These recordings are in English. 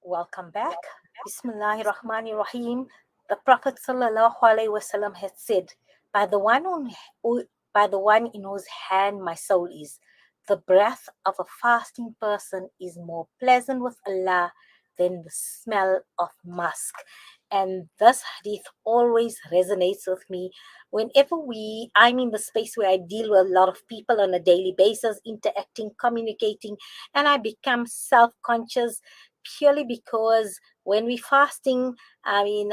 Welcome back. Bismillahir Rahmanir Rahim. The Prophet Sallallahu Alaihi Wasallam had said, by the one by the one in whose hand my soul is, the breath of a fasting person is more pleasant with Allah than the smell of musk. And this hadith always resonates with me whenever I'm in the space where I deal with a lot of people on a daily basis, interacting, communicating, and I become self-conscious purely because when we fasting, I'm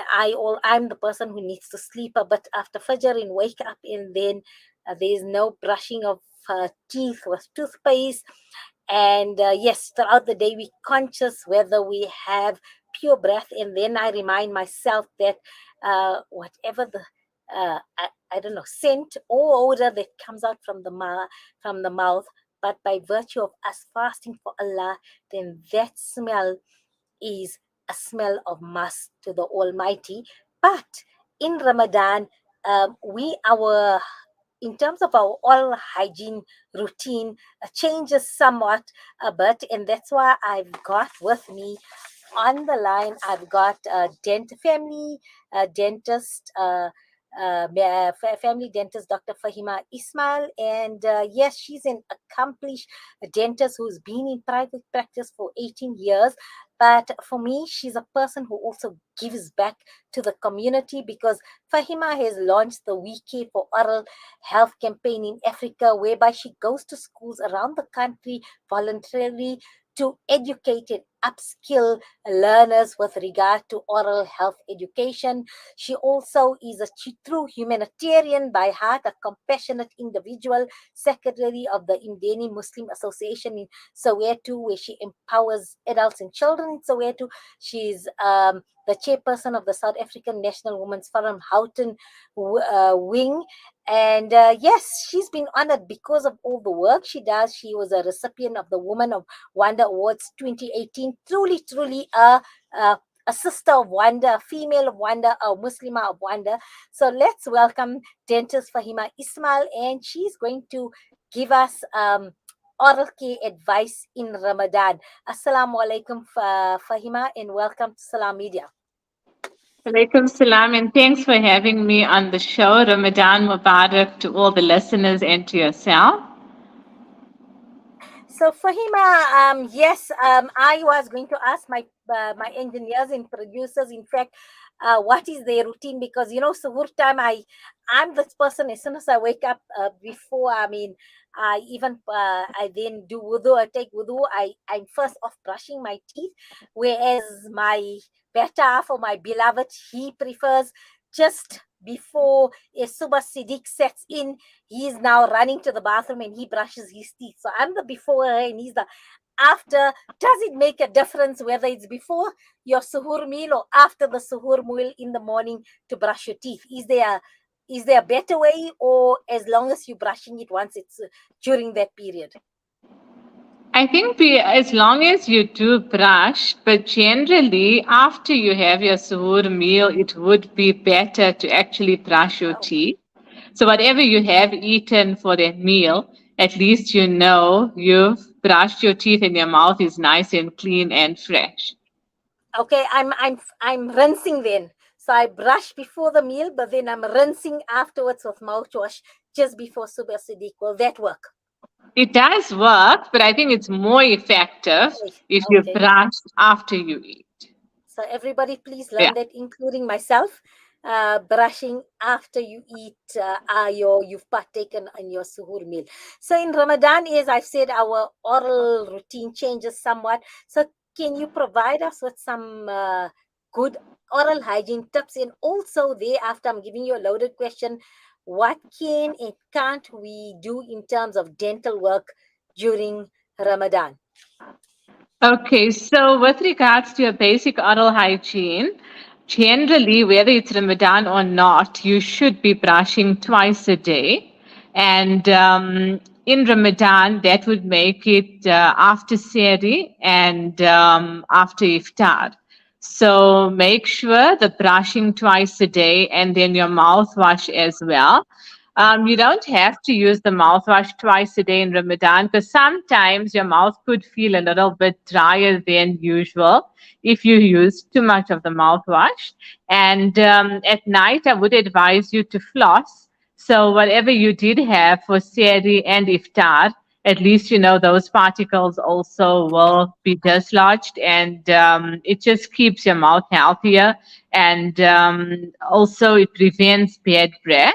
the person who needs to sleep a bit after Fajr and wake up, and then there's no brushing of teeth with toothpaste. And yes, throughout the day, we conscious whether we have pure breath, and then I remind myself that whatever the I don't know, scent or odor that comes out from the mouth, but by virtue of us fasting for Allah, then that smell is a smell of musk to the Almighty. But in Ramadan, we our in terms of our oral hygiene routine changes somewhat a bit, and that's why I've got with me on the line. I've got a family dentist. Family dentist Dr. Faheema Ismail, and yes, she's an accomplished dentist who's been in private practice for 18 years. But for me, she's a person who also gives back to the community, because Faheema has launched the We Care for Oral Health campaign in Africa, whereby she goes to schools around the country voluntarily to educate and upskill learners with regard to oral health education. She also is a true humanitarian by heart, a compassionate individual, secretary of the Indiani Muslim Association in Soweto, where she empowers adults and children in Soweto. She's the chairperson of the South African National Women's Forum Houghton wing. And yes, she's been honored because of all the work she does. She was a recipient of the Woman of Wonder Awards 2018. Truly a sister of wonder, a female of wonder, a Muslima of wonder. So let's welcome dentist Faheema Ismail, and she's going to give us oral care advice in Ramadan. Assalamu alaikum, Faheema, and welcome to Salam Media. Alaikum salam, and thanks for having me on the show. Ramadan Mubarak to all the listeners and to yourself. So Faheema, yes, I was going to ask my engineers and producers, in fact, what is their routine, because suhoor time, I'm this person. As soon as I wake up, before I then do wudu, I take wudu, I'm first off brushing my teeth, whereas my better for my beloved, he prefers just before a Subah Siddiq sets in, he's now running to the bathroom and he brushes his teeth. So I'm the before and he's the after. Does it make a difference whether it's before your suhoor meal or after the suhoor meal in the morning to brush your teeth? Is there a better way, or as long as you're brushing it once, it's during that period? I think as long as you do brush, but generally after you have your suhoor meal, it would be better to actually brush your teeth. So whatever you have eaten for that meal, at least you know you've brushed your teeth and your mouth is nice and clean and fresh. Okay, I'm rinsing then. So I brush before the meal, but then I'm rinsing afterwards with mouthwash just before Subah Siddiq. Will that work? It does work, but I think it's more effective if you Okay. brush after you eat. So everybody, please Yeah. learn that, including myself. Brushing after you eat, you've partaken in your suhoor meal. So in Ramadan, as I've said, our oral routine changes somewhat. So can you provide us with some good oral hygiene tips? And also thereafter, I'm giving you a loaded question. What can and can't we do in terms of dental work during Ramadan? Okay, so with regards to your basic oral hygiene, generally, whether it's Ramadan or not, you should be brushing twice a day. And in Ramadan, that would make it after Sehri and after Iftar. So make sure the brushing twice a day and then your mouthwash as well. You don't have to use the mouthwash twice a day in Ramadan because sometimes your mouth could feel a little bit drier than usual if you use too much of the mouthwash. And at night, I would advise you to floss. So, whatever you did have for Sehri and Iftar, at least you know those particles also will be dislodged, and it just keeps your mouth healthier, and also it prevents bad breath.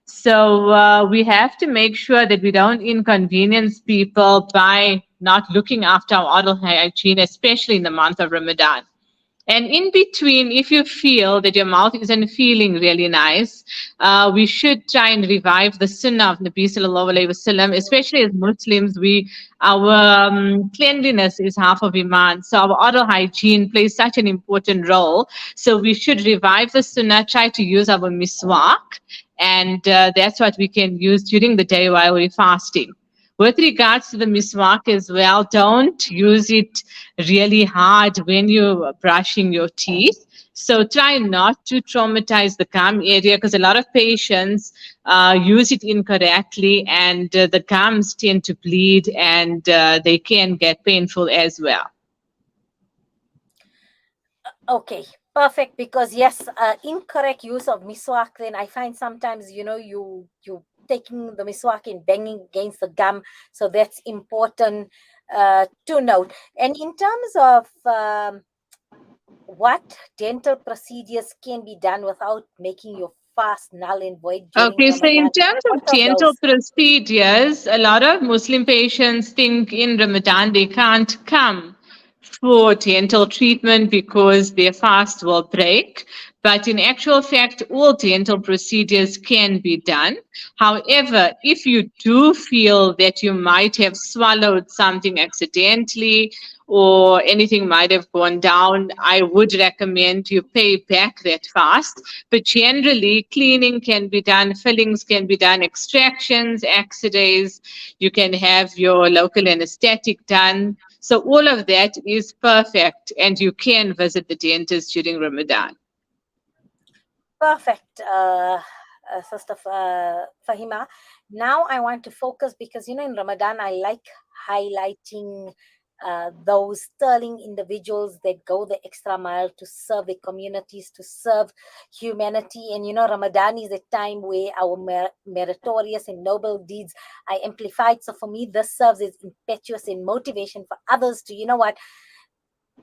So we have to make sure that we don't inconvenience people by not looking after our oral hygiene, especially in the month of Ramadan. And in between, if you feel that your mouth isn't feeling really nice, we should try and revive the sunnah of Nabi Sallallahu Alaihi Wasallam, especially as Muslims. Our cleanliness is half of Iman. So our oral hygiene plays such an important role. So we should revive the sunnah, try to use our miswak, and that's what we can use during the day while we're fasting. With regards to the miswak as well, don't use it really hard when you're brushing your teeth. So try not to traumatize the gum area because a lot of patients use it incorrectly, and the gums tend to bleed, and they can get painful as well. Okay, perfect. Because yes, incorrect use of miswak. Then I find sometimes you taking the miswak and banging against the gum. So that's important to note. And in terms of what dental procedures can be done without making your fast null and void during Okay, so in Ramadan, terms what of are dental those? procedures, a lot of Muslim patients think in Ramadan they can't come for dental treatment because their fast will break. But in actual fact, all dental procedures can be done. However, if you do feel that you might have swallowed something accidentally or anything might have gone down, I would recommend you pay back that fast. But generally, cleaning can be done, fillings can be done, extractions, X-rays, you can have your local anesthetic done. So all of that is perfect, and you can visit the dentist during Ramadan. Perfect, Sister Fahima. Now I want to focus because in Ramadan I like highlighting those sterling individuals that go the extra mile to serve the communities, to serve humanity. And Ramadan is a time where our meritorious and noble deeds are amplified. So for me, this serves as impetuous and motivation for others to, what,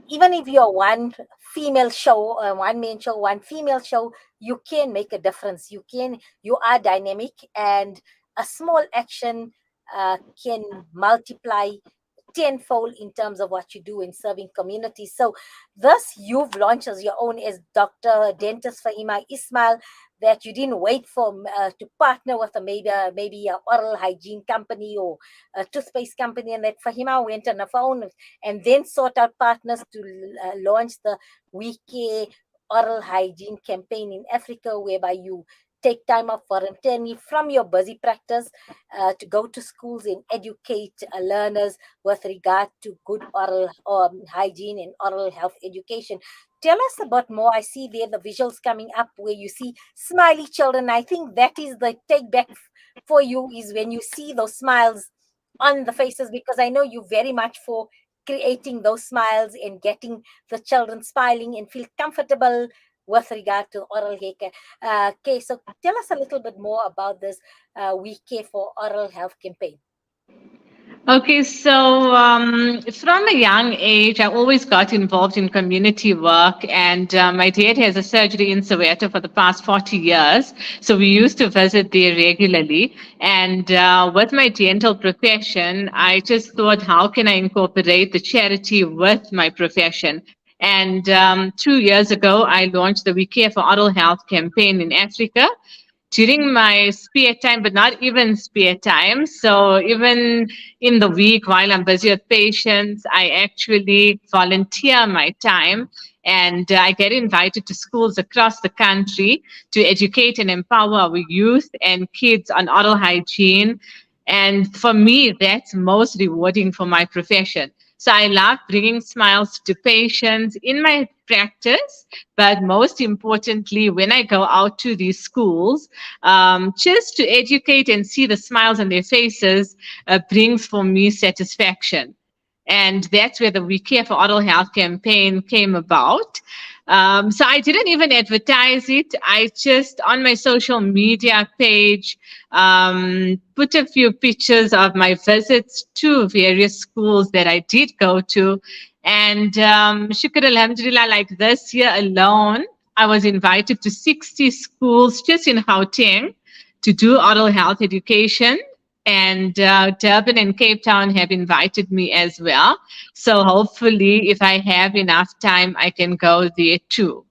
even if you're one female show, one man show, one female show, you can make a difference. You are dynamic, and a small action can multiply tenfold in terms of what you do in serving communities. So thus you've launched as your own as Dr. Dentist Faheema Ismail, that you didn't wait for to partner with maybe a oral hygiene company or a toothpaste company, and that Faheema went on the phone and then sought out partners to launch the We Care oral hygiene campaign in Africa, whereby you take time off voluntarily from your busy practice to go to schools and educate learners with regard to good oral hygiene and oral health education. Tell us about more. I see there the visuals coming up where you see smiley children. I think that is the take back for you, is when you see those smiles on the faces, because I know you very much for creating those smiles and getting the children smiling and feel comfortable with regard to oral care. Okay, so tell us a little bit more about this We Care for Oral Health campaign. Okay, so from a young age, I always got involved in community work, and my dad has a surgery in Soweto for the past 40 years. So we used to visit there regularly. And with my dental profession, I just thought, how can I incorporate the charity with my profession? And 2 years ago, I launched the We Care for Oral Health campaign in Africa during my spare time, but not even spare time. So even in the week while I'm busy with patients, I actually volunteer my time, and I get invited to schools across the country to educate and empower our youth and kids on oral hygiene. And for me, that's most rewarding for my profession. So I love bringing smiles to patients in my practice, but most importantly, when I go out to these schools, just to educate and see the smiles on their faces brings for me satisfaction. And that's where the We Care for Oral Health campaign came about. So I didn't even advertise it. I just, on my social media page, put a few pictures of my visits to various schools that I did go to. And shukr alhamdulillah, like this year alone, I was invited to 60 schools just in Gauteng to do oral health education. And Durban and Cape Town have invited me as well. So hopefully, if I have enough time, I can go there too.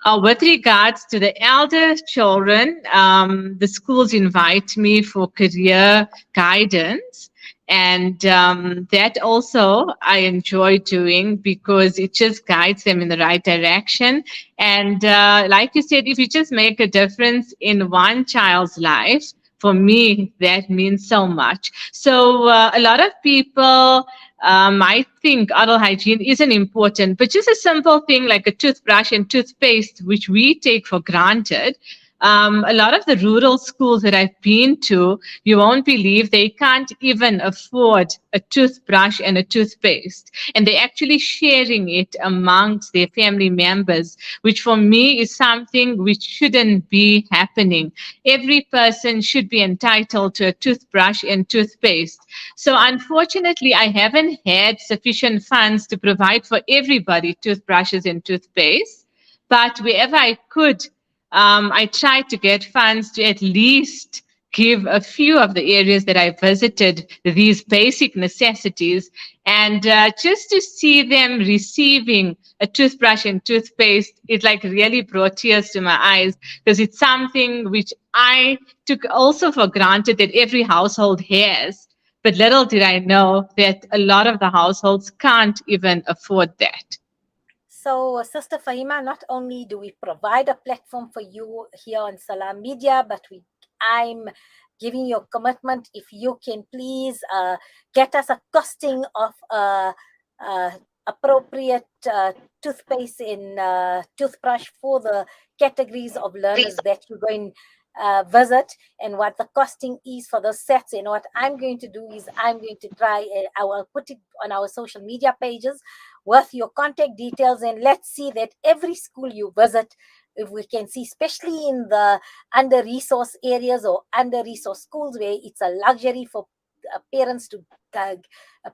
With regards to the elder children, the schools invite me for career guidance. And that also I enjoy doing because it just guides them in the right direction. And like you said, if you just make a difference in one child's life, for me, that means so much. So a lot of people I think oral hygiene isn't important, but just a simple thing like a toothbrush and toothpaste, which we take for granted. A lot of the rural schools that I've been to, you won't believe they can't even afford a toothbrush and a toothpaste. And they're actually sharing it amongst their family members, which for me is something which shouldn't be happening. Every person should be entitled to a toothbrush and toothpaste. So, unfortunately, I haven't had sufficient funds to provide for everybody toothbrushes and toothpaste. But wherever I could, I tried to get funds to at least give a few of the areas that I visited these basic necessities. And just to see them receiving a toothbrush and toothpaste, it like really brought tears to my eyes because it's something which I took also for granted that every household has. But little did I know that a lot of the households can't even afford that. So, Sister Faheema, not only do we provide a platform for you here on Salam Media, but I'm giving you a commitment. If you can please get us a costing of appropriate toothpaste and toothbrush for the categories of learners that you're going visit, and what the costing is for the sets. And what I'm going to do is I'm going to try, I will put it on our social media pages with your contact details, and let's see that every school you visit, if we can see, especially in the under resourced areas or under resourced schools where it's a luxury for parents to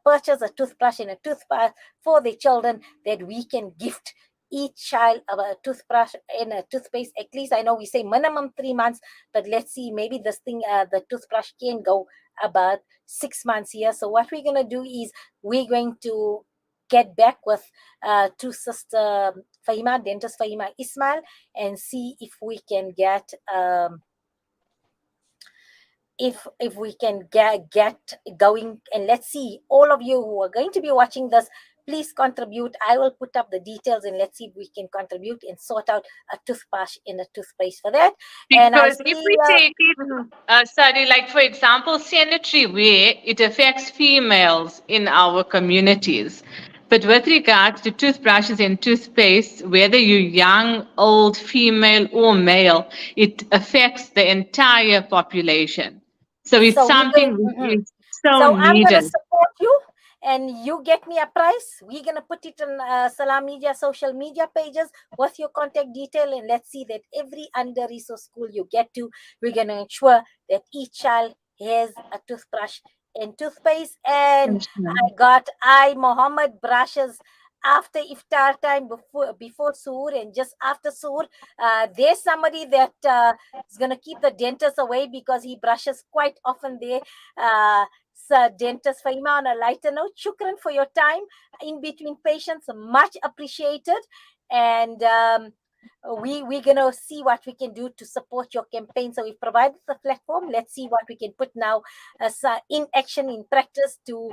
purchase a toothbrush and a toothpaste for their children, that we can gift each child a toothbrush and a toothpaste. At least I know we say minimum 3 months, but let's see, maybe this thing, the toothbrush can go about 6 months here. So what we're going to do is we're going to get back with to Sister Faheema, Dentist Faheema Ismail, and see if we can get if we can get going. And let's see, all of you who are going to be watching this, please contribute. I will put up the details, and let's see if we can contribute and sort out a toothbrush and a toothpaste for that. And I Because if see we take it, mhm. sorry, like for example, sanitary wear, it affects females in our communities. But with regards to toothbrushes and toothpaste, whether you're young, old, female, or male, it affects the entire population. So it's So we're going. something which Mhm. is so So I'm gonna needed. support you, and you get me a price. We're gonna put it on Salam Media social media pages with your contact detail, and let's see that every under resource school you get to, we're gonna ensure that each child has a toothbrush and toothpaste. And I Muhammad brushes after iftar time, before suhoor and just after suhoor. There's somebody that is gonna keep the dentist away because he brushes quite often there. So Dentist Faheema, on a lighter note, shukran for your time in between patients, much appreciated. And we're gonna see what we can do to support your campaign. So we've provided the platform. Let's see what we can put now as in action, in practice, to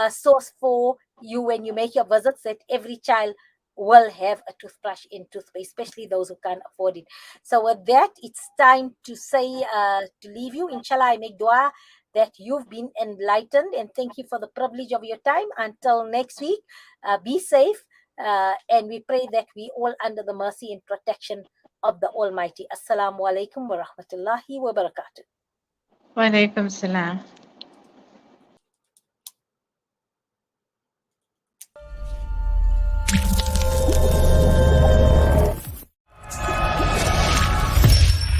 source for you when you make your visits, that every child will have a toothbrush and toothpaste, especially those who can't afford it. So with that, it's time to say to leave you. Inshallah, I make dua that you've been enlightened, and thank you for the privilege of your time. Until next week, be safe, and we pray that we all under the mercy and protection of the Almighty. Assalamu alaikum wa rahmatullahi wa barakatuh. Wa alaikum salam.